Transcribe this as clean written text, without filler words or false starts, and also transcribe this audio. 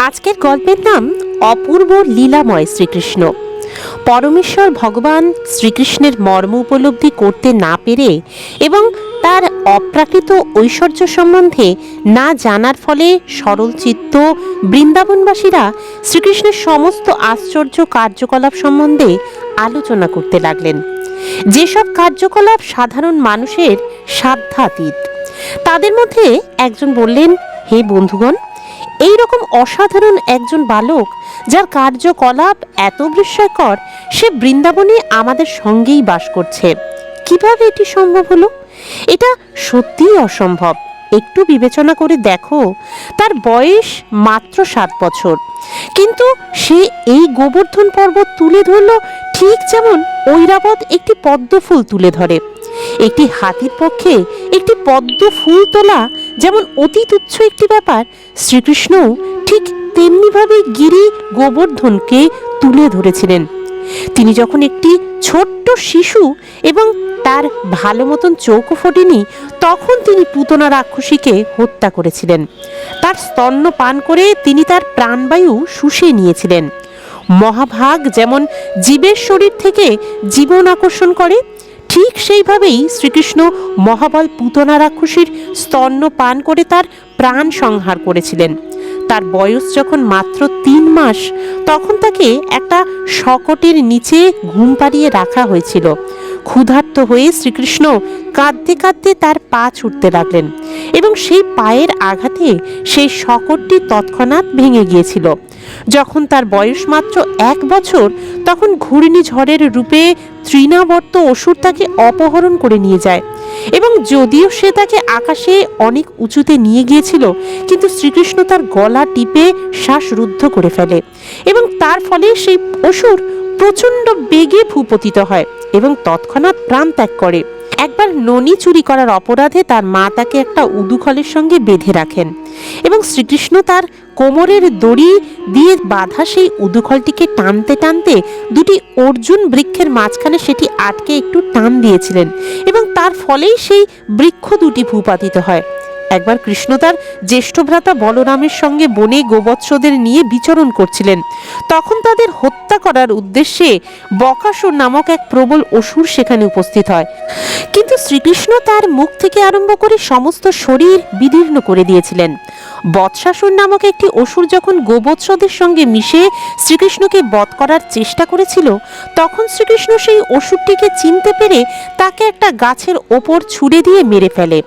আজকের গল্পের নাম অপূর্ব লীলাময় শ্রীকৃষ্ণ। পরমেশ্বর ভগবান শ্রীকৃষ্ণের মর্ম উপলব্ধি করতে না পেরে এবং তার অপ্রাকৃত ঐশ্বর্য সম্বন্ধে না জানার ফলে সরল চিত্ত বৃন্দাবনবাসীরা শ্রীকৃষ্ণের সমস্ত আশ্চর্য কার্যকলাপ সম্বন্ধে আলোচনা করতে লাগলেন। যেসব কার্যকলাপ সাধারণ মানুষের সাধ্যাতীত। তাদের মধ্যে একজন বললেন, হে বন্ধুগণ, এই রকম অসাধারণ একজন বালক যার কার্যকলাপ এত বিস্ময়কর, সে বৃন্দাবনে আমাদের সঙ্গেই বাস করছে। কিভাবে এটি সম্ভব হলো? এটা সত্যিই অসম্ভব। একটু বিবেচনা করে দেখো, তার বয়স মাত্র 7 বছর, কিন্তু সে এই গোবর্ধন পর্বত তুলে ধরল ঠিক যেমন ঐরাবত একটি পদ্ম ফুল তুলে ধরে। একটি হাতির পক্ষে একটি পদ্ম ফুল তোলা যেমন অতি তুচ্ছ একটি ব্যাপার, শ্রীকৃষ্ণও ঠিক তেমনিভাবে গিরি গোবর্ধনকে তুলে ধরেছিলেন। তিনি যখন একটি ছোট্ট শিশু এবং তার ভালো মতন চোখও ফোটেনি, তখন তিনি পুতনা রাক্ষসীকে হত্যা করেছিলেন। তার স্তন্য পান করে তিনি তার প্রাণবায়ু শুষে নিয়েছিলেন। মহাভাগ যেমন জীবের শরীর থেকে জীবন আকর্ষণ করে, ঠিক সেইভাবেই শ্রীকৃষ্ণ মহাবল পুতনা রাক্ষসীর স্তন্য পান করে তার প্রাণ সংহার করেছিলেন। তার বয়স যখন মাত্র 3 মাস, তখন তাকে একটা শকটের নিচে ঘুম পাড়িয়ে রাখা হয়েছিল। ক্ষুধার্ত হয়ে শ্রীকৃষ্ণ কাঁদতে কাঁদতে তার পা ছুটতে লাগলেন এবং সেই পায়ের আঘাতে সেই শকটটি তৎক্ষণাৎ ভেঙে গিয়েছিল। যখন তার বয়স মাত্র 1 বছর, তখন ঘূর্ণিঝড়ের রূপে তৃণাবর্ত অসুর তাকে অপহরণ করে নিয়ে যায় এবং যদিও সে তাকে আকাশে অনেক উঁচুতে নিয়ে গিয়েছিল, কিন্তু শ্রীকৃষ্ণ তার গলা টিপে শ্বাসরুদ্ধ করে ফেলে এবং তার ফলে সেই অসুর প্রচণ্ড বেগে ভূপতিত হয় এবং তৎক্ষণাৎ প্রাণ ত্যাগ করে। একবার ননি চুরি করার অপরাধে তার মা তাকে একটা উদুখলের সঙ্গে বেঁধে রাখেন এবং শ্রীকৃষ্ণ তার কোমরের দড়ি দিয়ে বাঁধা সেই উদুখলটিকে টানতে টানতে দুটি অর্জুন বৃক্ষের মাঝখানে সেটি আটকে একটু টান দিয়েছিলেন এবং তার ফলেই সেই বৃক্ষ দুটি ভূপাতিত হয়। একবার কৃষ্ণ তার জ্যেষ্ঠ ভ্রাতা বলরামের সঙ্গে বনে গোবৎসদের নিয়ে বিচরণ করছিলেন। তখন তাদের হত্যা করার উদ্দেশ্যে বকাসুর নামক এক প্রবল অসুর সেখানে উপস্থিত হয়, কিন্তু শ্রীকৃষ্ণ তার মুখ থেকে আরম্ভ করে সমস্ত শরীর বিদীর্ণ করে দিয়েছিলেন। বৎসাসুর নামক একটি অসুর যখন গোবৎসদের সঙ্গে মিশে শ্রীকৃষ্ণকে বধ করার চেষ্টা করেছিল, তখন শ্রীকৃষ্ণ সেই অসুরটিকে চিনতে পেরে তাকে একটা গাছের ওপর ছুঁড়ে দিয়ে মেরে ফেলে।